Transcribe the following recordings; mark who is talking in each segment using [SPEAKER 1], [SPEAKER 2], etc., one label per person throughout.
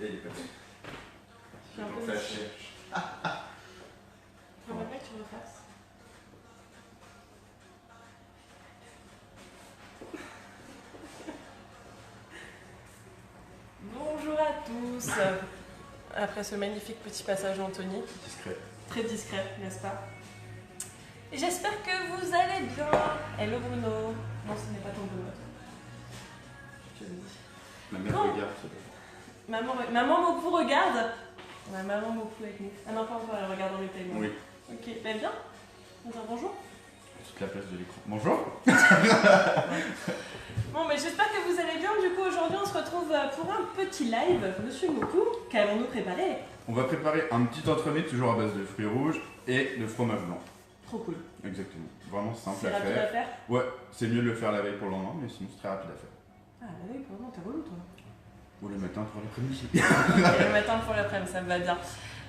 [SPEAKER 1] Et il est passé.
[SPEAKER 2] Je suis un peu
[SPEAKER 1] fâché.
[SPEAKER 2] J'aimerais bien que tu refasses. Bonjour à tous. Après ce magnifique petit passage d'Anthony.
[SPEAKER 1] Discret.
[SPEAKER 2] Très discret, n'est-ce pas? Et j'espère que vous allez bien. Hello Bruno. Non, ce n'est pas ton Bruno. Je te le dis.
[SPEAKER 1] Ma mère
[SPEAKER 2] Non.
[SPEAKER 1] regarde.
[SPEAKER 2] Maman beaucoup regarde. Ouais, maman beaucoup avec nous. Ah non, pas encore, elle regarde dans le paiement.
[SPEAKER 1] Oui.
[SPEAKER 2] Ok, ben bien. On dit bonjour.
[SPEAKER 1] Toute la place de l'écran. Bonjour.
[SPEAKER 2] Bon, mais j'espère que vous allez bien. Du coup, aujourd'hui, on se retrouve pour un petit live. Monsieur Moku, qu'allons-nous préparer?
[SPEAKER 1] On va préparer un petit entremets toujours à base de fruits rouges et de fromage blanc.
[SPEAKER 2] Trop cool.
[SPEAKER 1] Exactement. Vraiment simple
[SPEAKER 2] C'est
[SPEAKER 1] à
[SPEAKER 2] rapide
[SPEAKER 1] faire.
[SPEAKER 2] à faire.
[SPEAKER 1] Ouais, c'est mieux de le faire la veille pour le lendemain, mais sinon c'est très rapide à faire.
[SPEAKER 2] Ah, oui, vraiment, t'es relou, toi.
[SPEAKER 1] Ou le matin pour l'après-midi.
[SPEAKER 2] Et le matin pour l'après-midi, ça me va bien.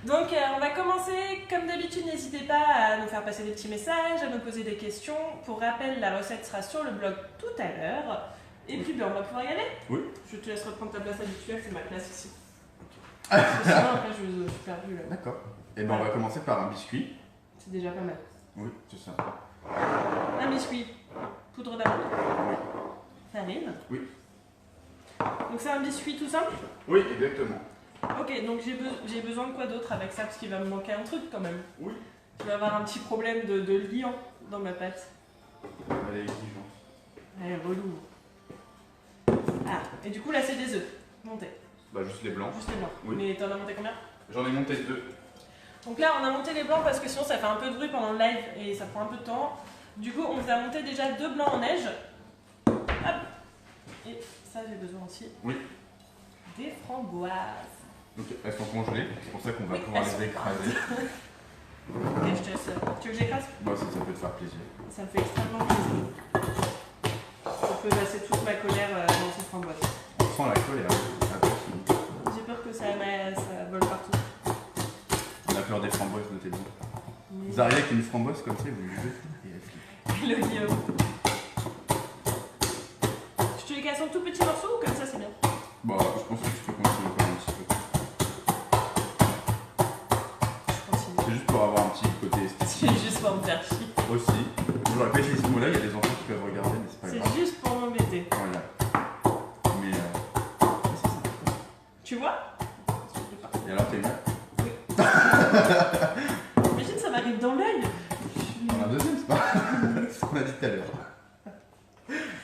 [SPEAKER 2] Donc, on va commencer. Comme d'habitude, n'hésitez pas à nous faire passer des petits messages, à nous poser des questions. Pour rappel, la recette sera sur le blog tout à l'heure. Et puis, ben, on va pouvoir y aller.
[SPEAKER 1] Oui.
[SPEAKER 2] Je te laisse reprendre ta place habituelle, c'est ma place ici. Parce que sinon, après, je suis perdue là.
[SPEAKER 1] D'accord. Et ben on va commencer par un biscuit.
[SPEAKER 2] C'est déjà pas mal.
[SPEAKER 1] Oui, c'est ça.
[SPEAKER 2] Un biscuit, poudre d'amande,
[SPEAKER 1] Oui.
[SPEAKER 2] farine.
[SPEAKER 1] Oui.
[SPEAKER 2] Donc c'est un biscuit tout simple.
[SPEAKER 1] Oui, exactement.
[SPEAKER 2] Ok, donc j'ai besoin de quoi d'autre avec ça parce qu'il va me manquer un truc quand même.
[SPEAKER 1] Oui.
[SPEAKER 2] Je vais avoir un petit problème de liant dans ma pâte.
[SPEAKER 1] Elle est exigeante.
[SPEAKER 2] Elle est relou. Ah, et du coup là c'est des œufs montés.
[SPEAKER 1] Bah juste les blancs.
[SPEAKER 2] Juste les blancs.
[SPEAKER 1] Oui.
[SPEAKER 2] Mais t'en as monté combien?
[SPEAKER 1] J'en ai monté 2.
[SPEAKER 2] Donc là on a monté les blancs parce que sinon ça fait un peu de bruit pendant le live et ça prend un peu de temps. Du coup on vous a monté déjà 2 blancs en neige. Hop. Et ça j'ai besoin aussi.
[SPEAKER 1] Oui.
[SPEAKER 2] Des framboises.
[SPEAKER 1] Donc elles sont congelées, c'est pour ça qu'on va
[SPEAKER 2] Oui,
[SPEAKER 1] pouvoir
[SPEAKER 2] elles sont
[SPEAKER 1] les écraser.
[SPEAKER 2] Ok, je te laisse. Tu veux que j'écrase?
[SPEAKER 1] Moi ça peut te faire plaisir.
[SPEAKER 2] Ça me fait extrêmement plaisir. Je peux passer toute ma colère dans ces framboises.
[SPEAKER 1] On sent la colère. Attention.
[SPEAKER 2] J'ai peur que ça vole partout.
[SPEAKER 1] On a peur des framboises, notez-le.
[SPEAKER 2] Mais...
[SPEAKER 1] Zaria avec une framboise comme ça, vous lui jetez et elle flippe.
[SPEAKER 2] Le Guillaume. Je te les casse en tout petits morceaux ou comme ça c'est bien?
[SPEAKER 1] Bon, je pense que tu peux continuer encore un petit peu.
[SPEAKER 2] Je continue.
[SPEAKER 1] C'est juste pour avoir un petit côté esthétique.
[SPEAKER 2] C'est juste pour me faire chier.
[SPEAKER 1] Aussi. J'aurais pas utilisé ce mot-là, il y a des enfants qui peuvent regarder, mais c'est pas grave.
[SPEAKER 2] C'est juste pour m'embêter.
[SPEAKER 1] Voilà. Mais c'est ça.
[SPEAKER 2] Tu vois?
[SPEAKER 1] Et alors t'es là?
[SPEAKER 2] Imagine ça m'arrive dans l'œil.
[SPEAKER 1] On a un deuxième, c'est pas c'est ce qu'on a dit tout à l'heure.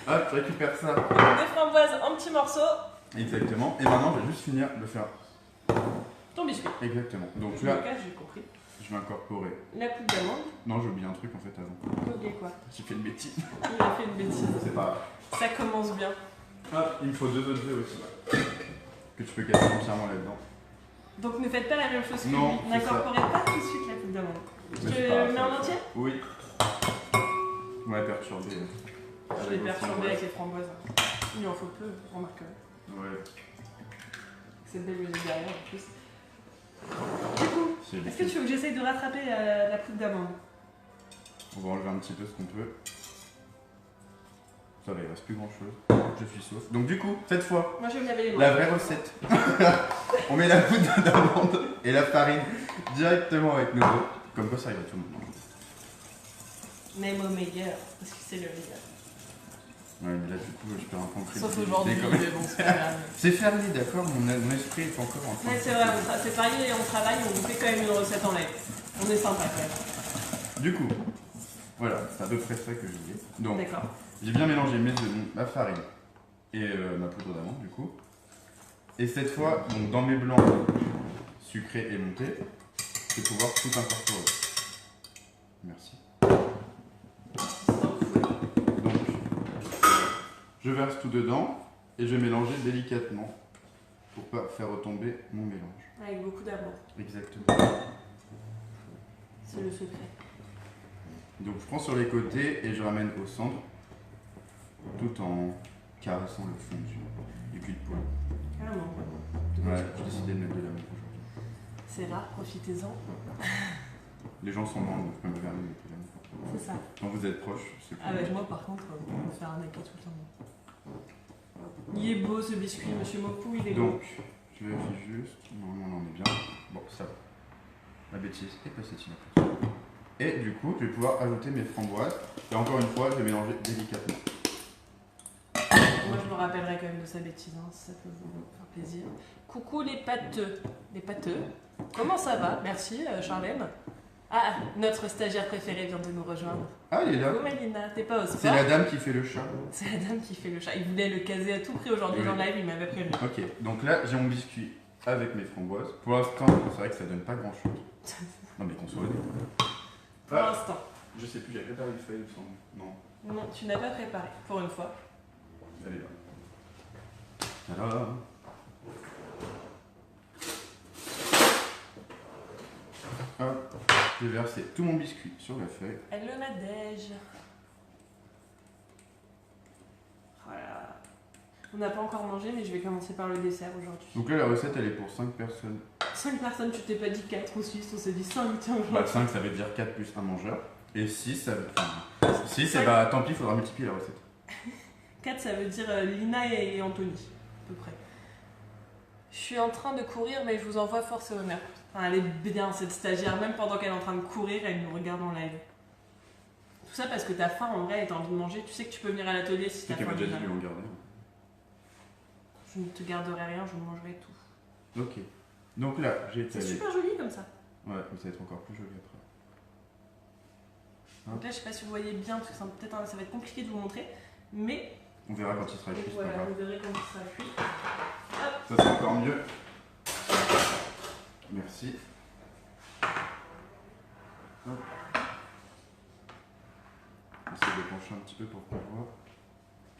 [SPEAKER 1] Hop, je récupère ça.
[SPEAKER 2] Des framboises en petits morceaux.
[SPEAKER 1] Exactement. Et maintenant, je vais juste finir de faire.
[SPEAKER 2] Ton biscuit.
[SPEAKER 1] Exactement. Donc
[SPEAKER 2] Je
[SPEAKER 1] là,
[SPEAKER 2] me cache, j'ai compris.
[SPEAKER 1] je vais incorporer.
[SPEAKER 2] La poudre d'amande.
[SPEAKER 1] Non, j'ai oublié un truc en fait avant.
[SPEAKER 2] T'as oublié quoi?
[SPEAKER 1] J'ai fait une bêtise.
[SPEAKER 2] Il a fait une bêtise.
[SPEAKER 1] C'est pas grave.
[SPEAKER 2] Ça commence bien.
[SPEAKER 1] Hop, il me faut 2 autres œufs aussi. Que tu peux casser entièrement là-dedans.
[SPEAKER 2] Donc ne faites pas la même chose que
[SPEAKER 1] Non,
[SPEAKER 2] lui.
[SPEAKER 1] c'est
[SPEAKER 2] N'incorporez pas tout de suite la poudre d'amande. Je
[SPEAKER 1] Mais c'est pas
[SPEAKER 2] te
[SPEAKER 1] grave,
[SPEAKER 2] mets en
[SPEAKER 1] ça.
[SPEAKER 2] entier?
[SPEAKER 1] Oui. On va perturber.
[SPEAKER 2] Je l'ai perturbé avec les framboises. Il en faut peu, remarque.
[SPEAKER 1] Ouais.
[SPEAKER 2] Cette belle musique derrière en plus. Du coup, est-ce que tu veux que j'essaye de rattraper la poudre d'amande?
[SPEAKER 1] On va enlever un petit peu ce qu'on peut. Ça va, il reste plus grand chose. Je suis sauf. Donc du coup, cette fois,
[SPEAKER 2] Moi je vais me laver les mains.
[SPEAKER 1] la vraie recette. On met la poudre d'amande et la farine directement avec nos œufs. Comme quoi ça arrive à tout le monde.
[SPEAKER 2] Même au meilleur, parce que c'est le meilleur.
[SPEAKER 1] Ouais, mais là du coup, je perds un peu en
[SPEAKER 2] Sauf
[SPEAKER 1] crédibilité
[SPEAKER 2] aujourd'hui,
[SPEAKER 1] quand même.
[SPEAKER 2] mais bon, c'est pas grave.
[SPEAKER 1] C'est férié, d'accord, mon esprit est encore en train
[SPEAKER 2] Ouais,
[SPEAKER 1] de...
[SPEAKER 2] c'est vrai, c'est pareil et on travaille, on vous fait quand même une recette en live. On est sympa quand même.
[SPEAKER 1] Du coup, voilà, c'est à peu près ça que je voulais. Donc,
[SPEAKER 2] D'accord.
[SPEAKER 1] j'ai bien mélangé mes œufs, ma farine et ma poudre d'amande du coup. Et cette fois, donc, dans mes blancs sucrés et montés, je vais pouvoir tout incorporer. Merci. Donc, je verse tout dedans et je vais mélanger délicatement pour pas faire retomber mon mélange.
[SPEAKER 2] Avec beaucoup d'amour.
[SPEAKER 1] Exactement.
[SPEAKER 2] C'est le secret.
[SPEAKER 1] Donc je prends sur les côtés et je ramène au centre tout en caressant le fond du cul de poule.
[SPEAKER 2] Carrément.
[SPEAKER 1] Ouais, j'ai décidé de mettre de l'amour aujourd'hui.
[SPEAKER 2] C'est rare, profitez-en.
[SPEAKER 1] Les gens sont membres, donc je peux me faire mettre de l'amour.
[SPEAKER 2] C'est ça.
[SPEAKER 1] Quand vous êtes proches, c'est plus...
[SPEAKER 2] Avec moi par contre, on va me faire un tout le temps. Il est beau ce biscuit, monsieur Moku, il est beau.
[SPEAKER 1] Donc, je Je vérifie juste. Non, on est bien. Bon, ça va. Ma bêtise est passée inaperçue. Et du coup, je vais pouvoir ajouter mes framboises. Et encore une fois, je vais mélanger délicatement.
[SPEAKER 2] Moi, je me rappellerai quand même de sa bêtise, hein, si ça peut vous faire plaisir. Coucou les pâteux. Les pâteux. Comment ça va? Merci, Charlène. Ah, notre stagiaire préféré vient de nous rejoindre.
[SPEAKER 1] Ah, il est là.
[SPEAKER 2] Coucou Mélina, t'es pas au sport?
[SPEAKER 1] C'est la dame qui fait le chat.
[SPEAKER 2] C'est la dame qui fait le chat. Il voulait le caser à tout prix aujourd'hui dans le live, il m'avait prévenu.
[SPEAKER 1] Ok, donc là, j'ai mon biscuit avec mes framboises. Pour l'instant, c'est vrai que ça donne pas grand chose. Non, mais qu'on soit honnête.
[SPEAKER 2] Pour l'instant.
[SPEAKER 1] Je sais plus, j'avais préparé une feuille, il me semble. Non,
[SPEAKER 2] Non, tu n'as pas préparé, pour une fois.
[SPEAKER 1] elle est là. Voilà. Hop, je vais verser tout mon biscuit sur la feuille.
[SPEAKER 2] Elle le nadège. Voilà. On n'a pas encore mangé, mais je vais commencer par le dessert aujourd'hui.
[SPEAKER 1] Donc là, la recette, elle est pour 5 personnes.
[SPEAKER 2] 5 personnes, tu t'es pas dit 4 ou 6, on s'est dit 5, tiens,
[SPEAKER 1] Bah,
[SPEAKER 2] aujourd'hui.
[SPEAKER 1] 5, ça veut dire 4 plus 1 mangeur. Et 6, ça veut dire... 6, et bah tant pis, il faudra multiplier la recette.
[SPEAKER 2] 4, ça veut dire Lina et Anthony, à peu près. Je suis en train de courir, mais je vous envoie force et honneur. Enfin, elle est bien, cette stagiaire. Même pendant qu'elle est en train de courir, elle nous regarde en live. Tout ça parce que t'as faim en vrai et t'as envie de manger. Tu sais que tu peux venir à l'atelier si t'as
[SPEAKER 1] C'est qu'elle
[SPEAKER 2] faim.
[SPEAKER 1] m'a déjà dit de lui en garder.
[SPEAKER 2] Je ne te garderai rien, je mangerai tout.
[SPEAKER 1] Ok. Donc là, j'ai
[SPEAKER 2] C'est
[SPEAKER 1] étalé.
[SPEAKER 2] super joli comme ça.
[SPEAKER 1] Ouais, mais ça va être encore plus joli après.
[SPEAKER 2] Donc là, je sais pas si vous voyez bien, parce que peut-être ça va être compliqué de vous montrer. Mais
[SPEAKER 1] On verra quand il sera cuit, c'est pas
[SPEAKER 2] voilà,
[SPEAKER 1] grave.
[SPEAKER 2] vous verrez quand il sera cuit.
[SPEAKER 1] Ça, c'est encore mieux. Merci. Hop. Essaye de pencher un petit peu pour qu'on voit.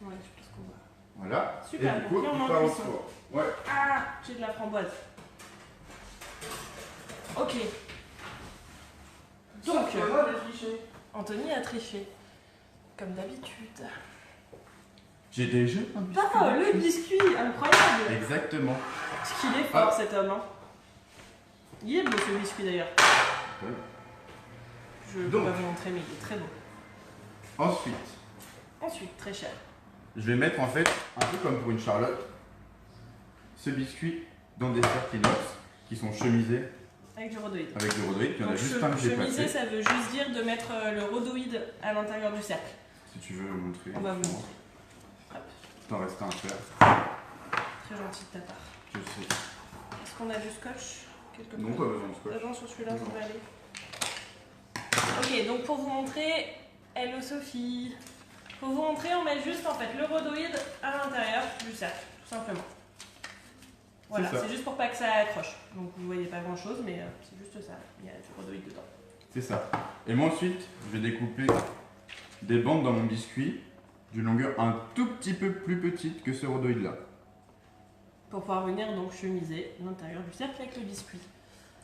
[SPEAKER 2] Ouais, je pense qu'on va.
[SPEAKER 1] Voilà.
[SPEAKER 2] Super,
[SPEAKER 1] Et du
[SPEAKER 2] donc
[SPEAKER 1] coup,
[SPEAKER 2] là, on
[SPEAKER 1] il
[SPEAKER 2] en
[SPEAKER 1] part au
[SPEAKER 2] cuisson.
[SPEAKER 1] four. Ouais.
[SPEAKER 2] Ah, j'ai de la framboise. Ok. Donc, Anthony a triché. Comme d'habitude.
[SPEAKER 1] J'ai déjà un biscuit.
[SPEAKER 2] Ah, le biscuit, incroyable.
[SPEAKER 1] Exactement.
[SPEAKER 2] Ce qu'il est fort, cet homme. Hein. Il est beau ce biscuit d'ailleurs.
[SPEAKER 1] Ouais.
[SPEAKER 2] Je ne peux
[SPEAKER 1] Donc.
[SPEAKER 2] pas vous montrer, mais il est très beau.
[SPEAKER 1] Ensuite,
[SPEAKER 2] Ensuite, très cher.
[SPEAKER 1] je vais mettre en fait, un peu comme pour une charlotte, ce biscuit dans des cercles inox qui sont chemisés
[SPEAKER 2] Avec du rhodoïde.
[SPEAKER 1] avec du rhodoïde. Puis il y en a
[SPEAKER 2] Donc,
[SPEAKER 1] juste un que j'ai
[SPEAKER 2] chemiser,
[SPEAKER 1] passé.
[SPEAKER 2] ça veut juste dire de mettre le rhodoïde à l'intérieur du cercle.
[SPEAKER 1] Si tu veux montrer.
[SPEAKER 2] On va vous montrer. Hop.
[SPEAKER 1] T'en reste un à faire.
[SPEAKER 2] Très gentil de ta part.
[SPEAKER 1] Je sais.
[SPEAKER 2] Est-ce qu'on a du scotch quelque
[SPEAKER 1] Non,
[SPEAKER 2] part?
[SPEAKER 1] pas besoin de scotch.
[SPEAKER 2] D'avant sur celui-là,
[SPEAKER 1] Non.
[SPEAKER 2] vous pouvez aller. Ok, donc pour vous montrer, hello Sophie. Pour vous montrer, on met juste en fait le rhodoïde à l'intérieur du cercle, tout simplement. Voilà,
[SPEAKER 1] C'est ça.
[SPEAKER 2] c'est juste pour pas que ça accroche. Donc vous voyez pas grand chose, mais c'est juste ça. Il y a du rhodoïde dedans.
[SPEAKER 1] C'est ça. Et moi ensuite, je vais découper des bandes dans mon biscuit d'une longueur un tout petit peu plus petite que ce rhodoïde là.
[SPEAKER 2] Pour pouvoir venir donc chemiser l'intérieur du cercle avec le biscuit.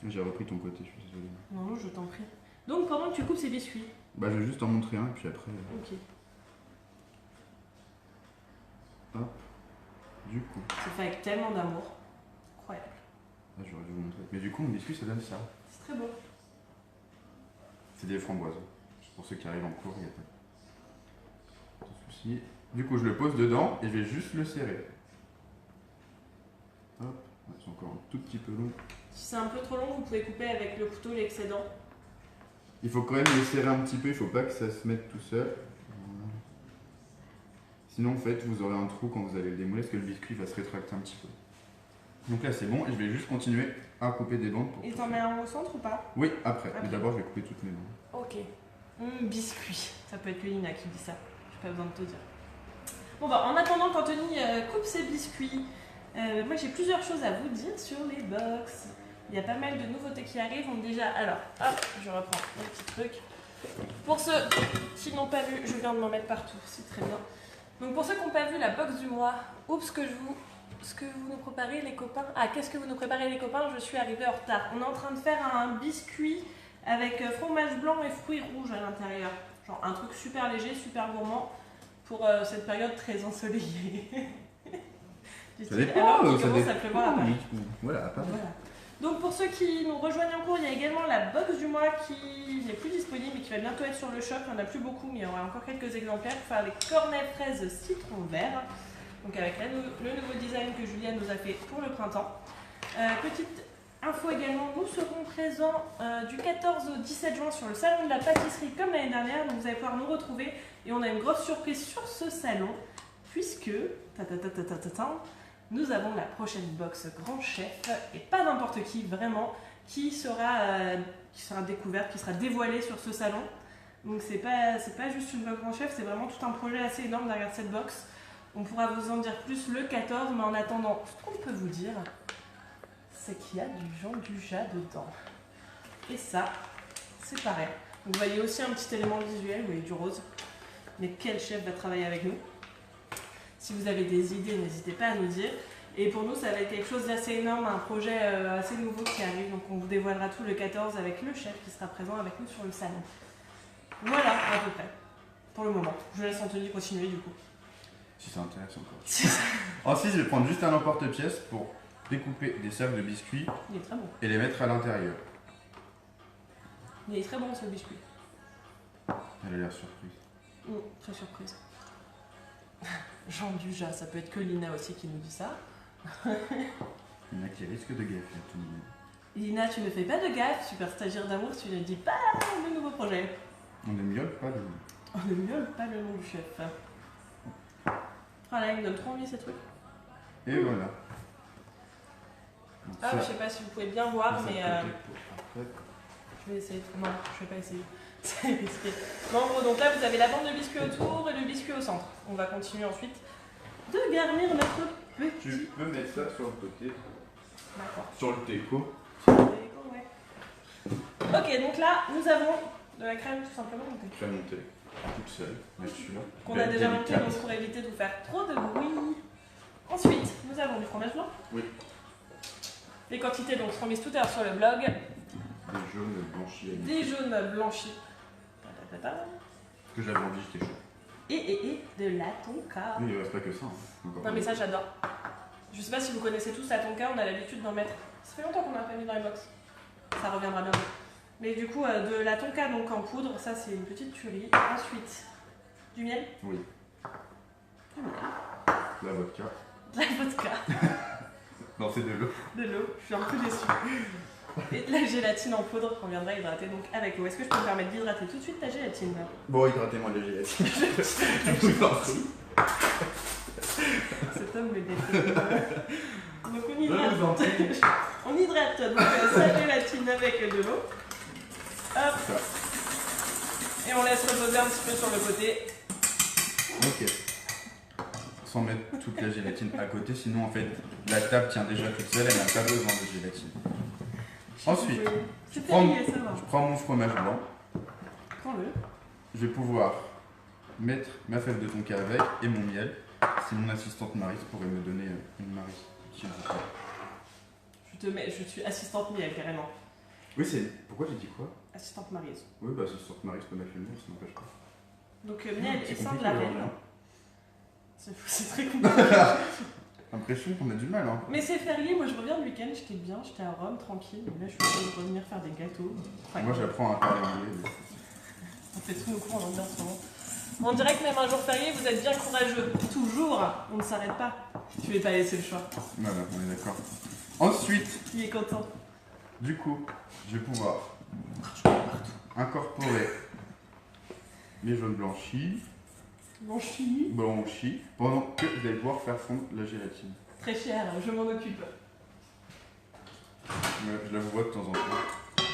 [SPEAKER 1] J'ai repris ton côté, je suis désolé.
[SPEAKER 2] Non, non, je t'en prie. Donc pendant que tu coupes ces biscuits.
[SPEAKER 1] Bah je vais juste en montrer un et puis après.
[SPEAKER 2] Ok.
[SPEAKER 1] Hop. Du coup.
[SPEAKER 2] C'est fait avec tellement d'amour. Incroyable.
[SPEAKER 1] Là j'aurais dû vous montrer. Mais du coup mon biscuit ça donne ça.
[SPEAKER 2] C'est très beau.
[SPEAKER 1] C'est des framboises. Pour ceux qui arrivent en cours, il n'y a pas de soucis. Du coup je le pose dedans et je vais juste le serrer. Hop. C'est encore un tout petit peu long.
[SPEAKER 2] Si c'est un peu trop long, vous pouvez couper avec le couteau l'excédent.
[SPEAKER 1] Il faut quand même les serrer un petit peu, il faut pas que ça se mette tout seul. Voilà. Sinon, en fait, vous aurez un trou quand vous allez le démouler parce que le biscuit va se rétracter un petit peu. Donc là, c'est bon et je vais juste continuer à couper des bandes pour.
[SPEAKER 2] Et
[SPEAKER 1] tout
[SPEAKER 2] t'en
[SPEAKER 1] faire.
[SPEAKER 2] mets un au centre ou pas?
[SPEAKER 1] Oui, après.
[SPEAKER 2] Après.
[SPEAKER 1] Mais d'abord, je vais couper toutes mes bandes.
[SPEAKER 2] Ok. Biscuit. Ça peut être Lina qui dit ça. J'ai pas besoin de te dire. Bon bah en attendant qu'Anthony coupe ses biscuits, moi j'ai plusieurs choses à vous dire sur les box. Il y a pas mal de nouveautés qui arrivent. Donc déjà, alors, hop, je reprends mon petit truc. Pour ceux qui n'ont pas vu, je viens de m'en mettre partout, c'est très bien. Donc pour ceux qui n'ont pas vu la box du mois, oups, ce que vous nous préparez les copains. Ah, qu'est-ce que vous nous préparez les copains? Je suis arrivée en retard. On est en train de faire un biscuit avec fromage blanc et fruits rouges à l'intérieur. Genre un truc super léger, super gourmand pour cette période très ensoleillée.
[SPEAKER 1] Ça dépend,
[SPEAKER 2] Alors qu'il
[SPEAKER 1] ça
[SPEAKER 2] commence à pleuvoir à Paris.
[SPEAKER 1] Voilà, à Paris.
[SPEAKER 2] Voilà. Donc pour ceux qui nous rejoignent en cours, il y a également la box du mois qui n'est plus disponible et qui va bientôt être sur le shop. Il n'y en a plus beaucoup, mais il y aura encore quelques exemplaires pour faire les cornets fraises citron vert. Donc avec le nouveau design que Julia nous a fait pour le printemps. Petite info également, nous serons présents du 14 au 17 juin sur le salon de la pâtisserie comme l'année dernière, donc vous allez pouvoir nous retrouver et on a une grosse surprise sur ce salon puisque nous avons la prochaine box Grand Chef et pas n'importe qui, vraiment, qui sera découverte, qui sera dévoilée sur ce salon. Donc c'est pas juste une box Grand Chef, c'est vraiment tout un projet assez énorme derrière cette box. On pourra vous en dire plus le 14, mais en attendant, ce qu'on peut vous dire, c'est qu'il y a du Jean Dujat dedans. Et ça, c'est pareil. Donc vous voyez aussi un petit élément visuel, vous voyez du rose. Mais quel chef va travailler avec nous? Si vous avez des idées, n'hésitez pas à nous dire. Et pour nous, ça va être quelque chose d'assez énorme, un projet assez nouveau qui arrive. Donc on vous dévoilera tout le 14 avec le chef qui sera présent avec nous sur le salon. Voilà, à peu près. Pour le moment. Je vous laisse Anthony continuer du coup.
[SPEAKER 1] Si ça intéresse encore. Ensuite, je vais prendre juste un emporte-pièce pour découper des sacs de biscuits.
[SPEAKER 2] Il est très bon.
[SPEAKER 1] Et les mettre à l'intérieur.
[SPEAKER 2] Il est très bon ce biscuit.
[SPEAKER 1] Elle a l'air surprise.
[SPEAKER 2] Très surprise. Jean Dujat, ça peut être que Lina aussi qui nous dit ça.
[SPEAKER 1] Il y en a qui risquent de gaffe à tout le monde.
[SPEAKER 2] Lina, tu ne fais pas de gaffe, super stagiaire d'amour, tu ne dis pas le nouveau projet.
[SPEAKER 1] On ne miaule pas le
[SPEAKER 2] On ne miaule pas le nom du chef. Voilà, il me donne trop envie ces trucs.
[SPEAKER 1] Et voilà. Donc
[SPEAKER 2] Ah,
[SPEAKER 1] ça,
[SPEAKER 2] je sais pas si vous pouvez bien voir,
[SPEAKER 1] ça
[SPEAKER 2] mais
[SPEAKER 1] peut être pour après.
[SPEAKER 2] je vais essayer. Non, je vais pas essayer. C'est risqué. Bon, en gros, donc là, vous avez la bande de biscuits autour et le biscuit au centre. On va continuer ensuite de garnir notre petit.
[SPEAKER 1] Tu peux mettre ça sur le côté.
[SPEAKER 2] D'accord.
[SPEAKER 1] Sur le teco.
[SPEAKER 2] Ouais. Ok, donc là, nous avons de la crème tout simplement montée.
[SPEAKER 1] Crème montée. Toute seule, bien sûr.
[SPEAKER 2] Qu'on a déjà montée donc pour éviter de vous faire trop de bruit. Ensuite, nous avons du fromage blanc.
[SPEAKER 1] Oui.
[SPEAKER 2] Les quantités donc seront mises tout à l'heure sur le blog.
[SPEAKER 1] Des jaunes blanchis.
[SPEAKER 2] Des jaunes blanchis.
[SPEAKER 1] Que j'avais envie, j'étais chaud.
[SPEAKER 2] Et de la tonka.
[SPEAKER 1] Mais il reste pas que ça. Hein.
[SPEAKER 2] Non mais ça j'adore. Je sais pas si vous connaissez tous la tonka, on a l'habitude d'en mettre. Ça fait longtemps qu'on n'a pas mis dans les box. Ça reviendra bientôt. Mais du coup, de la tonka donc en poudre, ça c'est une petite tuerie. Ensuite, du miel.
[SPEAKER 1] Oui.
[SPEAKER 2] Du miel.
[SPEAKER 1] La vodka.
[SPEAKER 2] De la vodka.
[SPEAKER 1] Non, c'est de l'eau.
[SPEAKER 2] De l'eau, je suis un peu déçue. Et de la gélatine en poudre qu'on viendra hydrater donc avec l'eau. Est-ce que je peux me permettre d'hydrater tout de suite ta gélatine?
[SPEAKER 1] Bon, hydratez-moi de la gélatine. Je vous en prie.
[SPEAKER 2] Cet homme me déteste. Donc on
[SPEAKER 1] Je vous en prie.
[SPEAKER 2] hydrate. On hydrate donc sa gélatine avec de l'eau. Hop. Et on laisse reposer un petit peu sur le côté.
[SPEAKER 1] Ok. Sans mettre toute la gélatine à côté, sinon en fait la table tient déjà toute seule, elle n'a pas besoin de gélatine. Ensuite, je prends mon fromage blanc.
[SPEAKER 2] Prends-le.
[SPEAKER 1] Je vais pouvoir mettre ma fève de tonka avec et mon miel. Si mon assistante Maryse pourrait me donner une Maryse, s'il vous plaît.
[SPEAKER 2] Je suis assistante miel carrément.
[SPEAKER 1] Oui, c'est. Pourquoi j'ai dit quoi?
[SPEAKER 2] Assistante Maryse.
[SPEAKER 1] Oui, bah assistante Maryse peut mettre le miel, ça n'empêche pas.
[SPEAKER 2] Donc miel et sein de
[SPEAKER 1] compliqué,
[SPEAKER 2] la
[SPEAKER 1] aujourd'hui,
[SPEAKER 2] reine.
[SPEAKER 1] hein.
[SPEAKER 2] C'est très compliqué.
[SPEAKER 1] L'impression qu'on a du mal, hein.
[SPEAKER 2] Mais c'est férié, moi je reviens le week-end, j'étais bien, j'étais à Rome tranquille. Mais là je suis en train de revenir faire des gâteaux. Enfin,
[SPEAKER 1] Moi j'apprends à parler anglais. Mais...
[SPEAKER 2] on fait tous nos cours en anglais en ce moment. On dirait que même un jour férié, vous êtes bien courageux. Toujours, on ne s'arrête pas. Tu vais pas laisser le choix.
[SPEAKER 1] Voilà, on est d'accord. Ensuite,
[SPEAKER 2] Il est content.
[SPEAKER 1] du coup, je vais pouvoir incorporer les jaunes blanchis, blanchis, pendant que vous allez pouvoir faire fondre la gélatine.
[SPEAKER 2] Très cher, je m'en occupe.
[SPEAKER 1] Je la vois de temps en temps.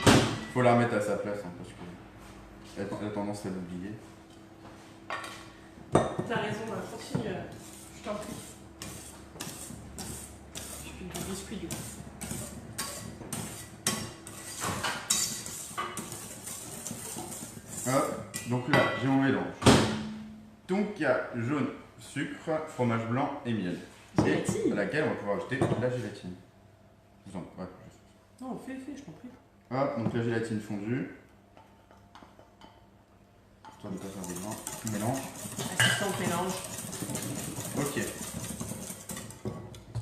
[SPEAKER 1] Faut la remettre à sa place, hein, parce qu'elle a tendance à l'oublier.
[SPEAKER 2] T'as raison, continue, je t'en prie. Je fais du biscuit du coup.
[SPEAKER 1] Hop, donc là, j'ai mon mélange. Tonka jaune, sucre, fromage blanc et miel.
[SPEAKER 2] Gélatine.
[SPEAKER 1] Et à laquelle on va pouvoir ajouter la gélatine. Ouais,
[SPEAKER 2] Non, fais, je t'en prie.
[SPEAKER 1] hop, donc la gélatine fondue. Toi de pas faire des blancs. Tu mélanges.
[SPEAKER 2] Assistante mélange.
[SPEAKER 1] Ok. Oh,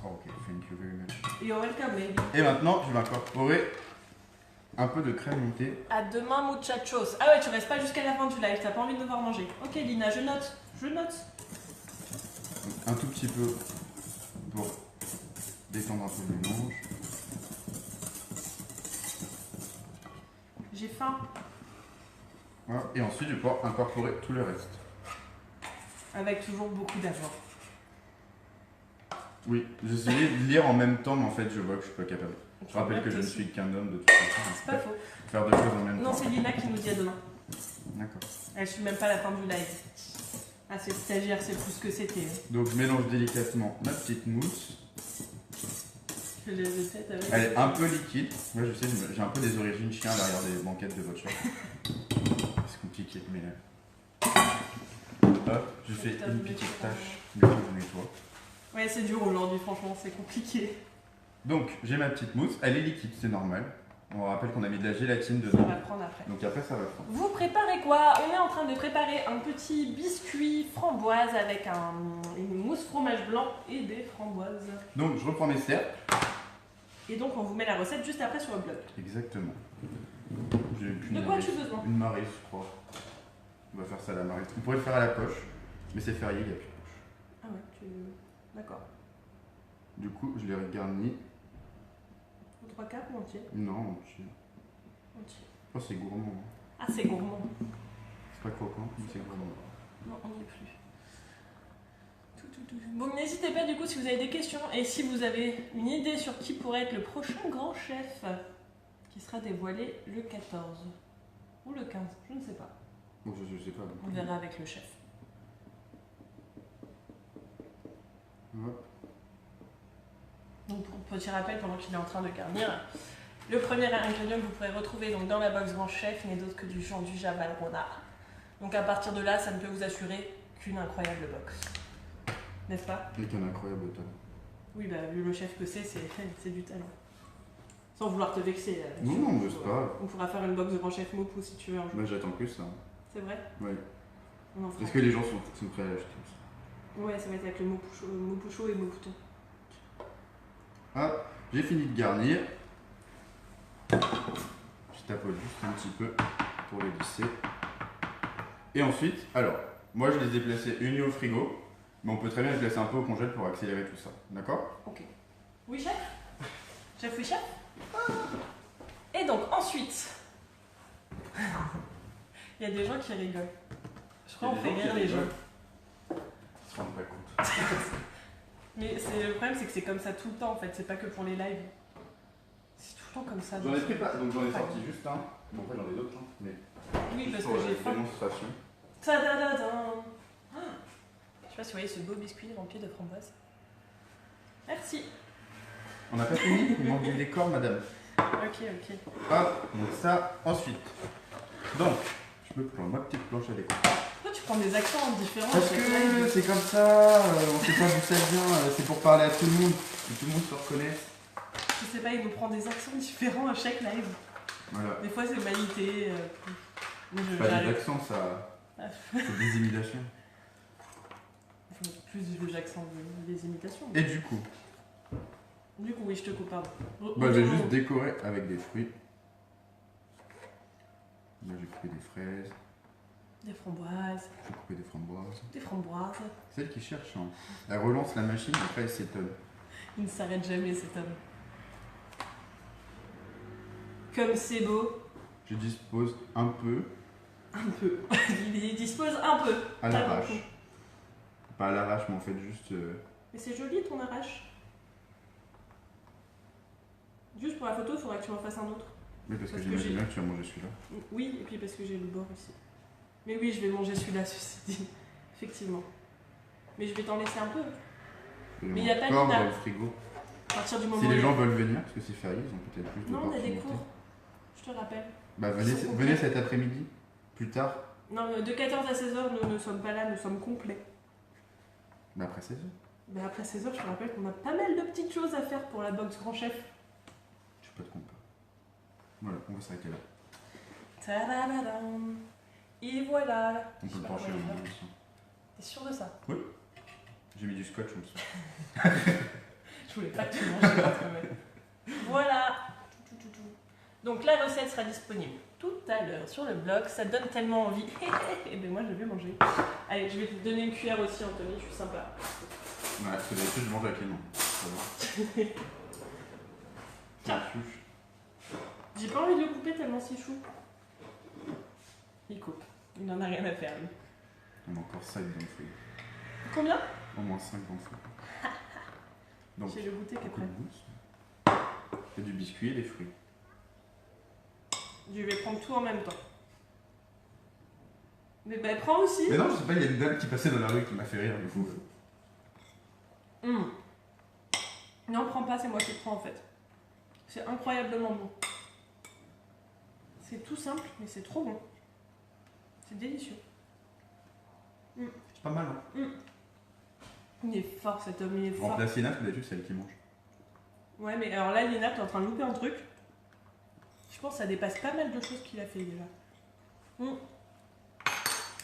[SPEAKER 1] ok, thank you very much.
[SPEAKER 2] You're welcome, baby.
[SPEAKER 1] Et maintenant, je vais incorporer un peu de crème montée.
[SPEAKER 2] À demain, muchachos. Ah ouais, tu restes pas jusqu'à la fin du live, t'as pas envie de devoir manger. Ok, Lina, je note.
[SPEAKER 1] Un tout petit peu pour détendre un peu le mélange.
[SPEAKER 2] J'ai faim.
[SPEAKER 1] Voilà. Et ensuite, je vais pouvoir incorporer tout le reste.
[SPEAKER 2] Avec toujours beaucoup d'avoir.
[SPEAKER 1] Oui, j'ai essayé de lire en même temps, mais en fait, je vois que je suis pas capable. Je rappelle que je ne suis qu'un homme de toute façon.
[SPEAKER 2] C'est pas faux.
[SPEAKER 1] Faire deux choses en même temps.
[SPEAKER 2] Non, c'est Lina qui nous dit à demain.
[SPEAKER 1] D'accord.
[SPEAKER 2] Elle suit même pas la fin du live. Ah, c'est stagiaire, c'est plus ce que c'était.
[SPEAKER 1] Donc, je mélange délicatement ma petite mousse.
[SPEAKER 2] Je les ai faites avec.
[SPEAKER 1] Elle est un peu liquide. Moi, je sais, j'ai un peu des origines chiens derrière les banquettes de votre shop. C'est compliqué, mais. Hop, je fais une petite tâche. Du coup, je nettoie.
[SPEAKER 2] Ouais, c'est dur aujourd'hui, franchement, c'est compliqué.
[SPEAKER 1] Donc, j'ai ma petite mousse. Elle est liquide, c'est normal. On rappelle qu'on a mis de la gélatine
[SPEAKER 2] Ça
[SPEAKER 1] dedans.
[SPEAKER 2] va prendre après.
[SPEAKER 1] Donc, après, ça va prendre.
[SPEAKER 2] Vous préparez quoi? On est en train de préparer un petit biscuit framboise avec une mousse fromage blanc et des framboises.
[SPEAKER 1] Donc, je reprends mes cercles.
[SPEAKER 2] Et donc, on vous met la recette juste après sur le blog.
[SPEAKER 1] Exactement. J'ai plus
[SPEAKER 2] De quoi as-tu besoin?
[SPEAKER 1] une marise, je crois. On va faire ça à la marise. On pourrait le faire à la poche, mais c'est férié, il n'y a plus de poche.
[SPEAKER 2] Ah ouais, D'accord.
[SPEAKER 1] Du coup, je l'ai garni.
[SPEAKER 2] Ou 3 quarts ou entier?
[SPEAKER 1] Non, entier.
[SPEAKER 2] Entier.
[SPEAKER 1] Oh, c'est gourmand. Hein.
[SPEAKER 2] Ah, c'est gourmand.
[SPEAKER 1] C'est pas croquant, mais c'est gourmand.
[SPEAKER 2] Non, on n'y est plus. Bon, n'hésitez pas du coup si vous avez des questions et si vous avez une idée sur qui pourrait être le prochain grand chef qui sera dévoilé le 14 ou le 15, je ne sais pas.
[SPEAKER 1] Bon, je sais pas.
[SPEAKER 2] On verra avec le chef.
[SPEAKER 1] Hop.
[SPEAKER 2] Donc pour petit rappel pendant qu'il est en train de garnir, le premier ingrédient que vous pourrez retrouver donc, dans la box grand chef n'est d'autre que du Jean-Dujas Valrhona. Donc à partir de là, ça ne peut vous assurer qu'une incroyable box. N'est-ce pas?
[SPEAKER 1] Avec un incroyable talent.
[SPEAKER 2] Oui, bah vu le chef que c'est du talent. Sans vouloir te vexer.
[SPEAKER 1] Non, non, mais c'est pas grave.
[SPEAKER 2] On pourra faire une box de grand chef Mopou si tu veux un jour.
[SPEAKER 1] Bah, j'attends plus ça.
[SPEAKER 2] C'est vrai?
[SPEAKER 1] Ouais.
[SPEAKER 2] On en fera.
[SPEAKER 1] Est-ce que les gens sont prêts à l'acheter?
[SPEAKER 2] Ouais, ça va être avec le Mopou chaud et Mopouton.
[SPEAKER 1] Ah, j'ai fini de garnir. Je tapote juste un petit peu pour les lisser. Et ensuite, alors, moi je les ai placés unis au frigo, mais on peut très bien les placer un peu au congèle pour accélérer tout ça. D'accord?
[SPEAKER 2] Ok. Oui, chef? Chef, oui, chef? Et donc, ensuite, il y a des gens qui rigolent. Je crois qu'on fait rire les gens.
[SPEAKER 1] Ils se rendent pas compte.
[SPEAKER 2] Mais le problème, c'est que c'est comme ça tout le temps en fait, c'est pas que pour les lives. C'est tout le temps comme ça.
[SPEAKER 1] J'en ai pris pas, donc j'en ai sorti juste un. Bon, après j'en ai d'autres, hein, mais.
[SPEAKER 2] Oui, parce
[SPEAKER 1] pour
[SPEAKER 2] que
[SPEAKER 1] la
[SPEAKER 2] j'ai faim.
[SPEAKER 1] démonstration.
[SPEAKER 2] Tadadadam. Je sais pas si vous voyez ce beau biscuit rempli de framboises. Merci.
[SPEAKER 1] On n'a pas fini, il manque du décor, madame.
[SPEAKER 2] Ok.
[SPEAKER 1] Hop, donc ça, ensuite. Donc, je peux prendre ma petite planche à décor.
[SPEAKER 2] Pourquoi tu prends des accents différents?
[SPEAKER 1] Parce que c'est comme ça, on sait pas d'où ça vient, c'est pour parler à tout le monde, que tout le monde se reconnaisse.
[SPEAKER 2] Je sais pas, il nous prend des accents différents à chaque live.
[SPEAKER 1] Voilà.
[SPEAKER 2] Des fois c'est Maïté.
[SPEAKER 1] Pas des accents, ça. C'est des imitations.
[SPEAKER 2] Plus des accents, des imitations.
[SPEAKER 1] Et du coup,
[SPEAKER 2] oui, je te coupe, pardon.
[SPEAKER 1] bah, j'ai juste décoré avec des fruits. Là, j'ai coupé des fraises,
[SPEAKER 2] Des framboises.
[SPEAKER 1] j'ai coupé des framboises.
[SPEAKER 2] Des framboises.
[SPEAKER 1] Celle qui cherche, hein. Elle relance la machine, après elle s'étonne.
[SPEAKER 2] Il ne s'arrête jamais cet homme. Comme c'est beau.
[SPEAKER 1] Je dispose un peu
[SPEAKER 2] Un peu. Il dispose un peu.
[SPEAKER 1] à
[SPEAKER 2] Pas
[SPEAKER 1] l'arrache.
[SPEAKER 2] beaucoup.
[SPEAKER 1] Pas à l'arrache, mais en fait juste.
[SPEAKER 2] Mais c'est joli ton arrache. Juste pour la photo, il faudra que tu m'en fasses un autre.
[SPEAKER 1] Oui, parce que
[SPEAKER 2] Parce que
[SPEAKER 1] j'imagine
[SPEAKER 2] j'ai-
[SPEAKER 1] bien que tu vas manger celui-là.
[SPEAKER 2] Oui, et puis parce que j'ai le bord aussi. Mais oui, je vais manger celui-là, ceci dit. Effectivement. Mais je vais t'en laisser un peu. Mais il y a pas
[SPEAKER 1] encore
[SPEAKER 2] Lina.
[SPEAKER 1] dans le frigo.
[SPEAKER 2] À partir du moment
[SPEAKER 1] Si
[SPEAKER 2] où
[SPEAKER 1] les
[SPEAKER 2] il y a-
[SPEAKER 1] gens veulent venir, parce que c'est férié, ils ont peut-être plus
[SPEAKER 2] Non, on a des
[SPEAKER 1] d'opportunités.
[SPEAKER 2] cours. Je te rappelle.
[SPEAKER 1] Bah
[SPEAKER 2] Ils
[SPEAKER 1] venez,
[SPEAKER 2] sont
[SPEAKER 1] venez
[SPEAKER 2] complets.
[SPEAKER 1] cet après-midi, plus tard,
[SPEAKER 2] Non, de 14 à 16h, nous ne sommes pas là, nous sommes complets.
[SPEAKER 1] bah après 16h.
[SPEAKER 2] Mais après 16h, je te rappelle qu'on a pas mal de petites choses à faire pour la box grand chef.
[SPEAKER 1] Je sais pas de compte. Voilà, on va s'arrêter là.
[SPEAKER 2] Tadadadam. Et voilà.
[SPEAKER 1] On
[SPEAKER 2] Je
[SPEAKER 1] peut
[SPEAKER 2] sais
[SPEAKER 1] le
[SPEAKER 2] pas
[SPEAKER 1] pencher
[SPEAKER 2] comment
[SPEAKER 1] en
[SPEAKER 2] il
[SPEAKER 1] même
[SPEAKER 2] fait.
[SPEAKER 1] temps.
[SPEAKER 2] T'es sûr de ça?
[SPEAKER 1] J'ai mis du scotch en dessous.
[SPEAKER 2] Je voulais pas que tu manges quand même. Voilà. Tout. Donc la recette sera disponible tout à l'heure sur le blog. Ça donne tellement envie. Et ben moi je vais manger. Allez, je vais te donner une cuillère aussi, Anthony. Je suis sympa.
[SPEAKER 1] Ouais, parce que d'habitude je mange avec les mains. Ça va.
[SPEAKER 2] Tiens.
[SPEAKER 1] C'est chouche.
[SPEAKER 2] J'ai pas envie de le couper tellement c'est chou. Il coupe. Il n'en a rien à faire, lui.
[SPEAKER 1] On a encore 5 dans le fruit.
[SPEAKER 2] Combien?
[SPEAKER 1] Au moins 5 dans le fruit. Donc,
[SPEAKER 2] J'ai le goûter qui est
[SPEAKER 1] beaucoup
[SPEAKER 2] prêt.
[SPEAKER 1] de mousse. Il y a du biscuit et des fruits.
[SPEAKER 2] Je vais prendre tout en même temps. Mais ben, prends aussi.
[SPEAKER 1] Mais non, je sais pas, il y a une dame qui passait dans la rue qui m'a fait rire du coup.
[SPEAKER 2] Non, prends pas, c'est moi qui prends en fait. C'est incroyablement bon. C'est tout simple, mais c'est trop bon. C'est délicieux.
[SPEAKER 1] C'est pas mal, hein.
[SPEAKER 2] Il est fort cet homme, il est
[SPEAKER 1] En
[SPEAKER 2] fort.
[SPEAKER 1] place Lina, d'habitude, c'est elle qui mange.
[SPEAKER 2] Ouais, mais alors là, Lina, t'es en train de louper un truc. Je pense que ça dépasse pas mal de choses qu'il a fait déjà.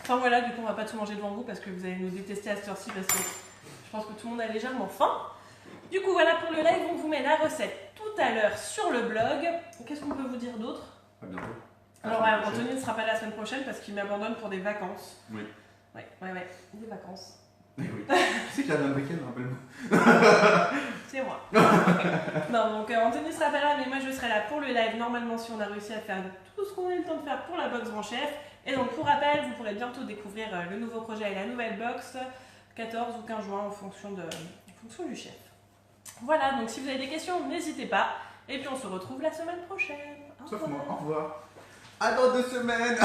[SPEAKER 2] Enfin voilà, du coup, on va pas tout manger devant vous parce que vous allez nous détester à cette heure-ci parce que je pense que tout le monde a légèrement faim. Du coup, voilà pour le live, on vous met la recette tout à l'heure sur le blog. Qu'est-ce qu'on peut vous dire d'autre?
[SPEAKER 1] À bientôt.
[SPEAKER 2] Alors, Anthony ne sera pas là la semaine prochaine parce qu'il m'abandonne pour des vacances.
[SPEAKER 1] Oui.
[SPEAKER 2] Ouais, des vacances.
[SPEAKER 1] Oui. C'est qui a un week-end, rappelle-moi.
[SPEAKER 2] C'est moi. Non, donc Anthony sera pas là, mais moi je serai là pour le live. Normalement, si on a réussi à faire tout ce qu'on a eu le temps de faire pour la box Grand Chef. Et donc, pour rappel, vous pourrez bientôt découvrir le nouveau projet et la nouvelle box, 14 ou 15 juin en fonction du chef. Voilà, donc si vous avez des questions, n'hésitez pas. Et puis on se retrouve la semaine prochaine.
[SPEAKER 1] Sauf moi, au revoir. À dans 2 semaines.